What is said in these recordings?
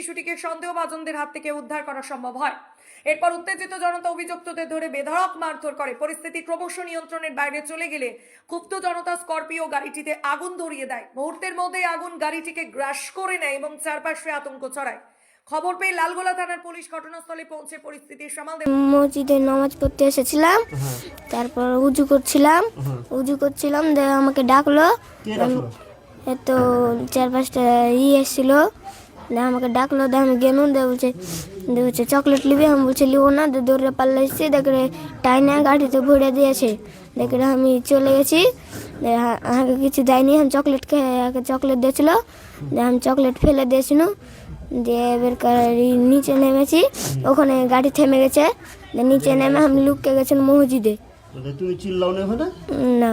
শিশুটিকে সন্দেহভাজনদের হাত থেকে উদ্ধার করা সম্ভব হয়। এরপর উত্তেজিত জনতা অভিযুক্তদের ধরে বেধড়ক মারধর করে। পরিস্থিতি ক্রমশ নিয়ন্ত্রণের বাইরে চলে গেলে ক্ষুব্ধ জনতা স্করপিও গাড়িটিতে আগুন ধরিয়ে দেয়। মুহূর্তের মধ্যেই আগুন গাড়িটিকে গ্রাস করে নেয় এবং চারপাশে আতঙ্ক ছড়ায়। খবর পেয়ে লালগোলা থানার পুলিশ ঘটনাস্থলে পৌঁছে পরিস্থিতি সামাল দেয়। মসজিদে নামাজ পড়তে এসেছিলাম, তারপর উজু করছিলাম দিয়ে আমাকে ডাকলো। এত 4-5টা এসেছিল, দিয়ে আমাকে ডাকলো, দিয়ে আমি গেলুম, দিয়ে বলছে চকলেট নিবি? আমি বলছি নিব না। দিয়ে দৌড়ে পাল্লা এসেছি, দেখে টাইনে গাড়িতে ভরে দিয়েছে। দেখে আমি চলে গেছি, আমাকে কিছু দেয়নি। আমি চকলেট দিয়েছিল, দিয়ে আমি চকলেট ফেলে দিয়েছিল। দিয়ে এবার নিচে নেমেছি, ওখানে গাড়ি থেমে গেছে। নিচে নেমে আমি লুকিয়ে গেছিলাম মসজিদে। তুমি চিল্লাও না ওখানে? না।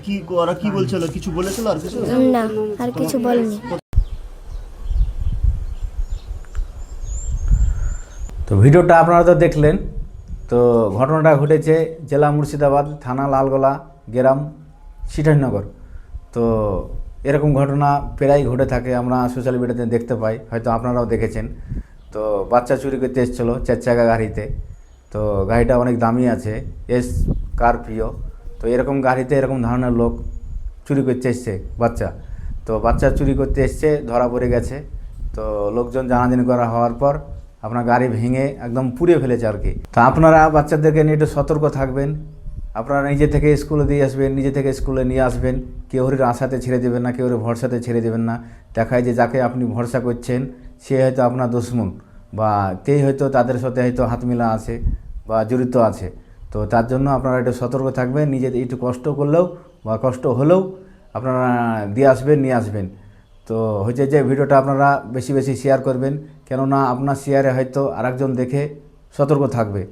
কি ওরা কি বলছিল? কিছু বলেছিল? আর কিছু না, আর কিছু বলেনি। তো ভিডিওটা আপনারা তো দেখলেন। তো ঘটনাটা ঘটেছে জেলা মুর্শিদাবাদ, থানা লালগোলা, গ্রাম সিঠাইনগর। তো এরকম ঘটনা প্রায়ই ঘটে থাকে, আমরা সোশ্যাল মিডিয়াতে দেখতে পাই, হয়তো আপনারাও দেখেছেন। তো বাচ্চা চুরি করতে এসেছিল 4 চাকা গাড়িতে। তো গাড়িটা অনেক দামি আছে, স্করপিও। তো এরকম গাড়িতে এরকম ধরনের লোক চুরি করতে এসছে বাচ্চা। তো বাচ্চা চুরি করতে এসছে, ধরা পড়ে গেছে। তো লোকজন জানাজানি করা হওয়ার পর আপনার গাড়ি ভেঙে একদম পুড়িয়ে ফেলেছে আর কি। তো আপনারা বাচ্চাদেরকে নিয়ে একটু সতর্ক থাকবেন। আপনারা নিজে থেকে স্কুলে দিয়ে আসবেন, নিজে থেকে স্কুলে নিয়ে আসবেন। কেউর আশাতে ছেড়ে দেবেন না, কেউর ভরসাতে ছেড়ে দেবেন না। দেখায় যে যাকে আপনি ভরসা করছেন সে হয়তো আপনার দুশমন, বা তেই হয়তো তাদের সাথে হয়তো হাত মিলা আছে বা জড়িত আছে। তো তার জন্য আপনারা একটু সতর্ক থাকবেন। নিজে একটু কষ্ট করলেও বা কষ্ট হলেও আপনারা দিয়ে আসবেন, নিয়ে আসবেন। তো হচ্ছে যে ভিডিওটা আপনারা বেশি বেশি শেয়ার করবেন, কেননা আপনার শেয়ারে হয়তো আরেকজন দেখে সতর্ক থাকবে।